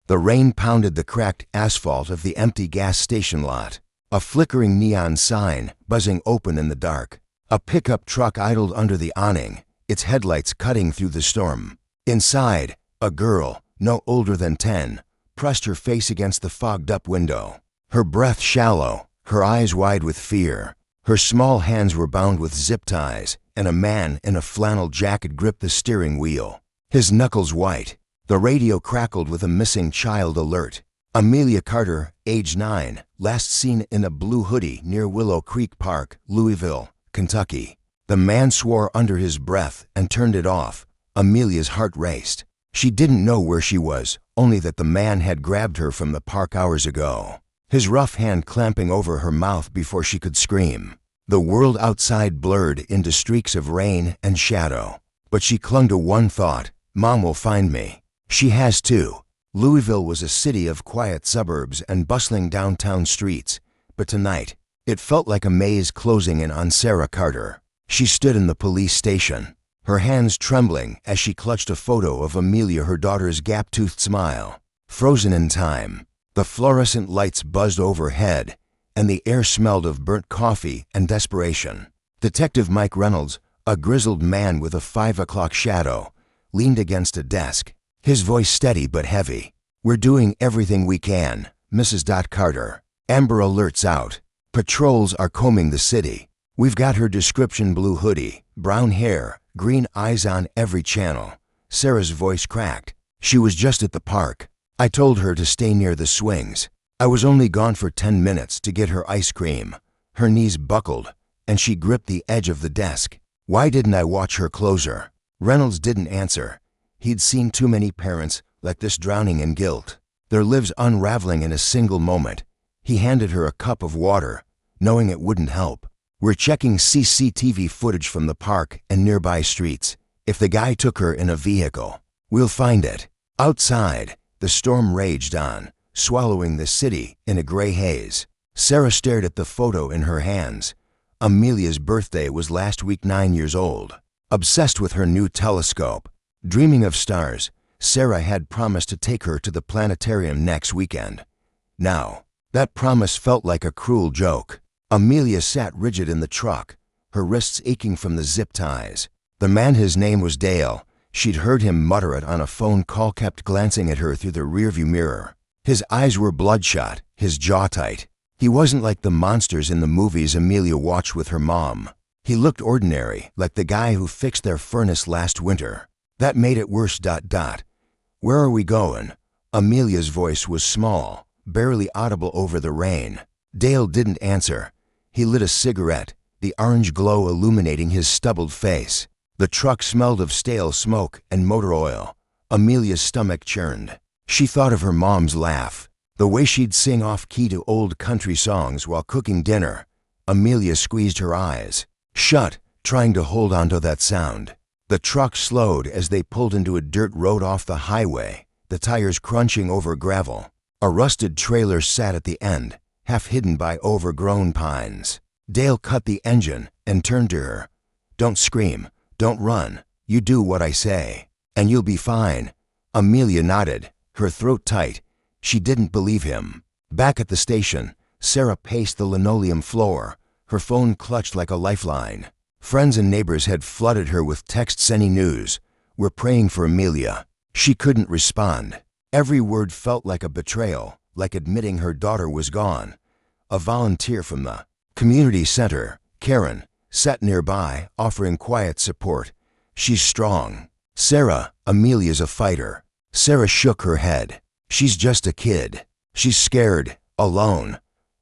The rain pounded the cracked asphalt of the empty gas station lot. A flickering neon sign buzzing open in the dark. A pickup truck idled under the awning, its headlights cutting through the storm. Inside, a girl, no older than 10, pressed her face against the fogged-up window. Her breath shallow, her eyes wide with fear. Her small hands were bound with zip ties, and a man in a flannel jacket gripped the steering wheel, his knuckles white. The radio crackled with a missing child alert. Amelia Carter, age 9, last seen in a blue hoodie near Willow Creek Park, Louisville, Kentucky. The man swore under his breath and turned it off. Amelia's heart raced. She didn't know where she was, only that the man had grabbed her from the park hours ago, his rough hand clamping over her mouth before she could scream. The world outside blurred into streaks of rain and shadow. But she clung to one thought: Mom will find me. She has too. Louisville was a city of quiet suburbs and bustling downtown streets, but tonight, it felt like a maze closing in on Sarah Carter. She stood in the police station, her hands trembling as she clutched a photo of Amelia, her daughter's gap-toothed smile. Frozen in time, the fluorescent lights buzzed overhead, and the air smelled of burnt coffee and desperation. Detective Mike Reynolds, a grizzled man with a 5 o'clock shadow, leaned against a desk, his voice steady but heavy. "We're doing everything we can, Mrs. Carter. Amber alerts out. Patrols are combing the city. We've got her description: blue hoodie, brown hair, green eyes on every channel." Sarah's voice cracked. "She was just at the park. I told her to stay near the swings. I was only gone for 10 minutes to get her ice cream." Her knees buckled, and she gripped the edge of the desk. "Why didn't I watch her closer?" Reynolds didn't answer. He'd seen too many parents like this drowning in guilt, their lives unraveling in a single moment. He handed her a cup of water, knowing it wouldn't help. "We're checking CCTV footage from the park and nearby streets. If the guy took her in a vehicle, we'll find it." Outside, the storm raged on, swallowing the city in a gray haze. Sarah stared at the photo in her hands. Amelia's birthday was last week, 9 years old. Obsessed with her new telescope, dreaming of stars, Sarah had promised to take her to the planetarium next weekend. Now, that promise felt like a cruel joke. Amelia sat rigid in the truck, her wrists aching from the zip ties. The man, his name was Dale. She'd heard him mutter it on a phone call, kept glancing at her through the rearview mirror. His eyes were bloodshot, his jaw tight. He wasn't like the monsters in the movies Amelia watched with her mom. He looked ordinary, like the guy who fixed their furnace last winter. That made it worse. "Where are we going?" Amelia's voice was small, barely audible over the rain. Dale didn't answer. He lit a cigarette, the orange glow illuminating his stubbled face. The truck smelled of stale smoke and motor oil. Amelia's stomach churned. She thought of her mom's laugh, the way she'd sing off-key to old country songs while cooking dinner. Amelia squeezed her eyes shut, trying to hold onto that sound. The truck slowed as they pulled into a dirt road off the highway, the tires crunching over gravel. A rusted trailer sat at the end, half hidden by overgrown pines. Dale cut the engine and turned to her. "Don't scream, don't run. You do what I say, and you'll be fine." Amelia nodded, her throat tight. She didn't believe him. Back at the station, Sarah paced the linoleum floor, her phone clutched like a lifeline. Friends and neighbors had flooded her with texts. "Any news? We're praying for Amelia." She couldn't respond. Every word felt like a betrayal, like admitting her daughter was gone. A volunteer from the community center, Karen, sat nearby, offering quiet support. "She's strong." "Sarah, Amelia's a fighter." Sarah shook her head. "She's just a kid. She's scared, alone."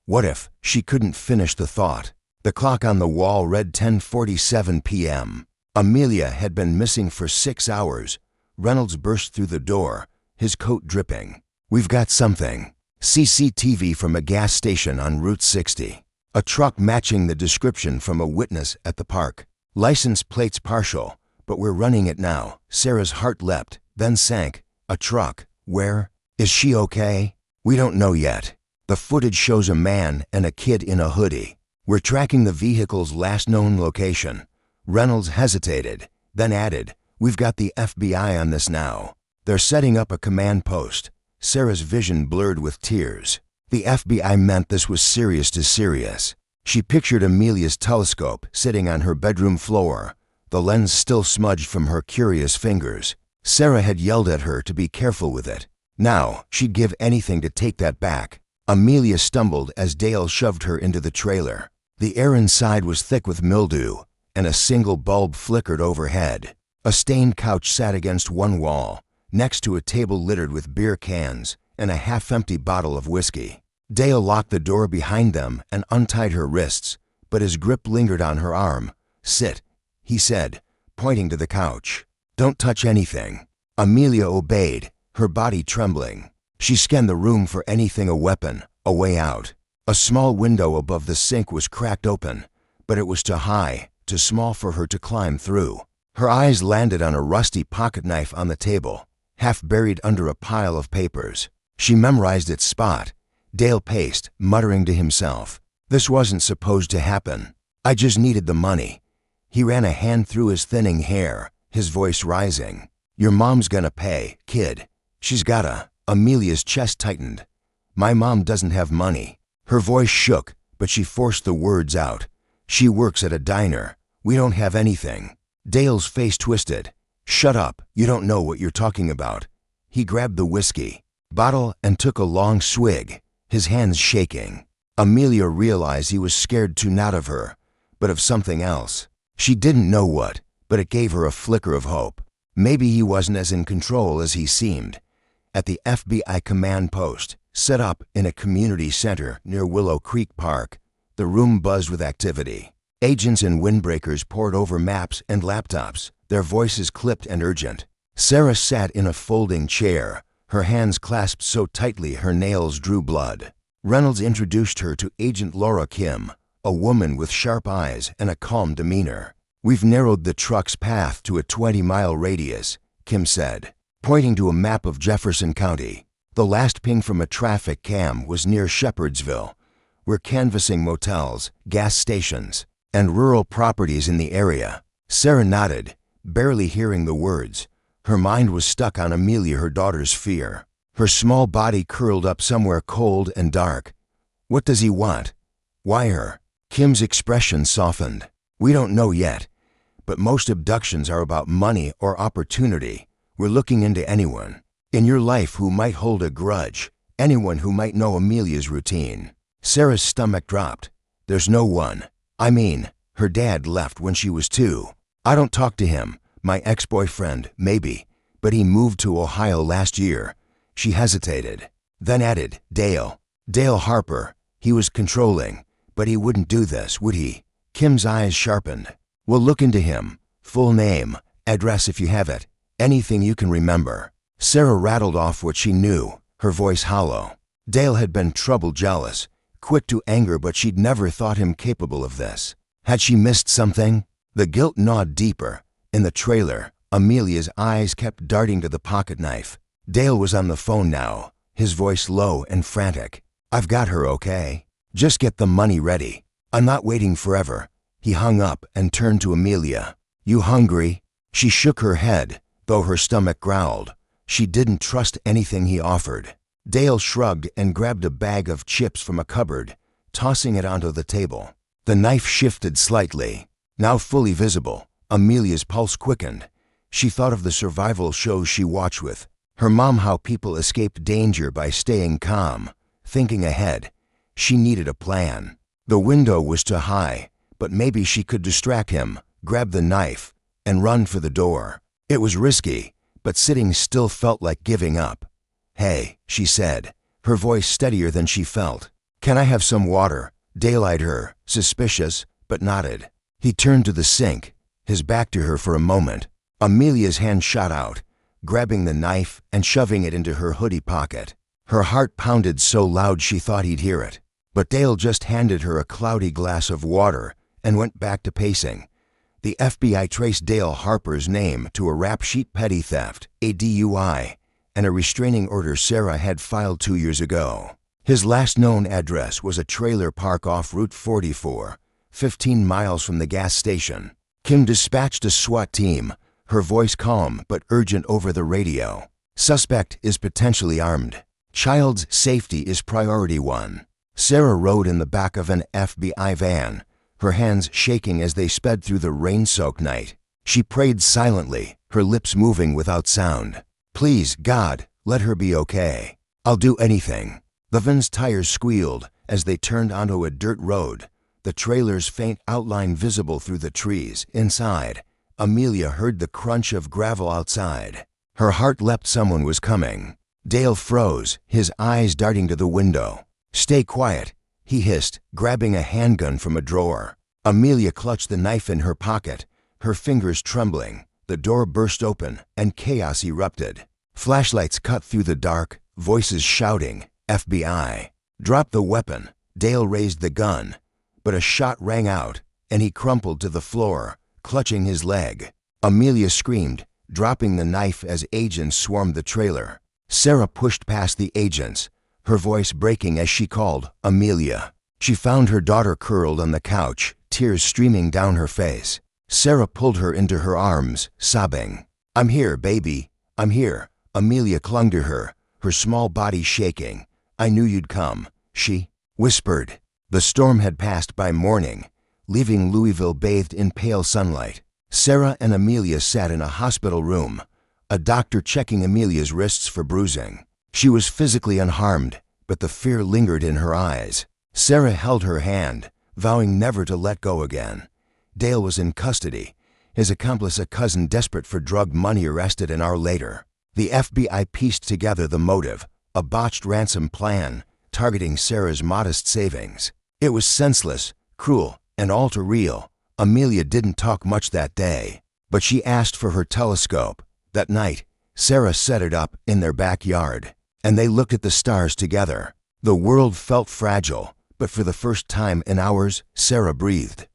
What if she couldn't finish the thought? The clock on the wall read 10:47 p.m. Amelia had been missing for 6 hours. Reynolds burst through the door, his coat dripping. "We've got something." CCTV from a gas station on Route 60. A truck matching the description from a witness at the park. "License plates partial, but we're running it now." Sarah's heart leapt, then sank. A truck? Where? Is she okay? "We don't know yet. The footage shows a man and a kid in a hoodie. We're tracking the vehicle's last known location." Reynolds hesitated, then added, "We've got the FBI on this now. They're setting up a command post. Sarah's vision blurred with tears. The FBI meant this was serious to serious. She pictured Amelia's telescope sitting on her bedroom floor, the lens still smudged from her curious fingers. Sarah had yelled at her to be careful with it. Now, she'd give anything to take that back. Amelia stumbled as Dale shoved her into the trailer. The air inside was thick with mildew, and a single bulb flickered overhead. A stained couch sat against one wall, next to a table littered with beer cans and a half-empty bottle of whiskey. Dale locked the door behind them and untied her wrists, but his grip lingered on her arm. "Sit," he said, pointing to the couch. "Don't touch anything." Amelia obeyed, her body trembling. She scanned the room for anything, a weapon, a way out. A small window above the sink was cracked open, but it was too high, too small for her to climb through. Her eyes landed on a rusty pocketknife on the table, half buried under a pile of papers. She memorized its spot. Dale paced, muttering to himself. This wasn't supposed to happen. I just needed the money. He ran a hand through his thinning hair, his voice rising. Your mom's gonna pay, kid. She's gotta. Amelia's chest tightened. My mom doesn't have money. Her voice shook, but she forced the words out. She works at a diner. We don't have anything. Dale's face twisted. Shut up, you don't know what you're talking about. He grabbed the whiskey bottle and took a long swig, his hands shaking. Amelia realized he was scared too not of her, but of something else. She didn't know what, but it gave her a flicker of hope. Maybe he wasn't as in control as he seemed. At the FBI command post, set up in a community center near Willow Creek Park, the room buzzed with activity. Agents and windbreakers pored over maps and laptops, their voices clipped and urgent. Sarah sat in a folding chair, her hands clasped so tightly her nails drew blood. Reynolds introduced her to Agent Laura Kim, a woman with sharp eyes and a calm demeanor. We've narrowed the truck's path to a 20-mile radius, Kim said, pointing to a map of Jefferson County. The last ping from a traffic cam was near Shepherdsville. We're canvassing motels, gas stations, and rural properties in the area. Sarah nodded, barely hearing the words. Her mind was stuck on Amelia, her daughter's fear. Her small body curled up somewhere cold and dark. What does he want? Why her? Kim's expression softened. We don't know yet, but most abductions are about money or opportunity. We're looking into anyone in your life who might hold a grudge, anyone who might know Amelia's routine. Sarah's stomach dropped. There's no one. I mean, her dad left when she was 2. I don't talk to him. My ex-boyfriend, maybe, but he moved to Ohio last year. She hesitated, then added, Dale. Dale Harper. He was controlling, but he wouldn't do this, would he? Kim's eyes sharpened. We'll look into him. Full name, address if you have it, anything you can remember. Sarah rattled off what she knew, her voice hollow. Dale had been trouble jealous, quick to anger, but she'd never thought him capable of this. Had she missed something? The guilt gnawed deeper. In the trailer, Amelia's eyes kept darting to the pocketknife. Dale was on the phone now, his voice low and frantic. I've got her, okay? Just get the money ready. I'm not waiting forever. He hung up and turned to Amelia. You hungry? She shook her head, though her stomach growled. She didn't trust anything he offered. Dale shrugged and grabbed a bag of chips from a cupboard, tossing it onto the table. The knife shifted slightly. Now fully visible, Amelia's pulse quickened. She thought of the survival shows she watched with her mom, how people escaped danger by staying calm, thinking ahead. She needed a plan. The window was too high, but maybe she could distract him, grab the knife, and run for the door. It was risky, but sitting still felt like giving up. Hey, she said, her voice steadier than she felt. Can I have some water? Dale eyed her, suspicious, but nodded. He turned to the sink, his back to her for a moment. Amelia's hand shot out, grabbing the knife and shoving it into her hoodie pocket. Her heart pounded so loud she thought he'd hear it. But Dale just handed her a cloudy glass of water and went back to pacing. The FBI traced Dale Harper's name to a rap sheet petty theft, a DUI, and a restraining order Sarah had filed 2 years ago. His last known address was a trailer park off Route 44, 15 miles from the gas station. Kim dispatched a SWAT team, her voice calm but urgent over the radio. Suspect is potentially armed. Child's safety is priority one. Sarah rode in the back of an FBI van, her hands shaking as they sped through the rain-soaked night. She prayed silently, her lips moving without sound. Please, God, let her be okay. I'll do anything. The van's tires squealed as they turned onto a dirt road, the trailer's faint outline visible through the trees. Inside, Amelia heard the crunch of gravel outside. Her heart leapt. Someone was coming. Dale froze, his eyes darting to the window. Stay quiet, he hissed, grabbing a handgun from a drawer. Amelia clutched the knife in her pocket, her fingers trembling. The door burst open, and chaos erupted. Flashlights cut through the dark, voices shouting, FBI. Drop the weapon. Dale raised the gun, but a shot rang out, and he crumpled to the floor, clutching his leg. Amelia screamed, dropping the knife as agents swarmed the trailer. Sarah pushed past the agents, her voice breaking as she called, Amelia. She found her daughter curled on the couch, tears streaming down her face. Sarah pulled her into her arms, sobbing. I'm here, baby. I'm here. Amelia clung to her, her small body shaking. I knew you'd come, she whispered. The storm had passed by morning, leaving Louisville bathed in pale sunlight. Sarah and Amelia sat in a hospital room, a doctor checking Amelia's wrists for bruising. She was physically unharmed, but the fear lingered in her eyes. Sarah held her hand, vowing never to let go again. Dale was in custody, his accomplice, a cousin desperate for drug money, arrested an hour later. The FBI pieced together the motive, a botched ransom plan targeting Sarah's modest savings. It was senseless, cruel, and all too real. Amelia didn't talk much that day, but she asked for her telescope. That night, Sarah set it up in their backyard, and they looked at the stars together. The world felt fragile, but for the first time in hours, Sarah breathed.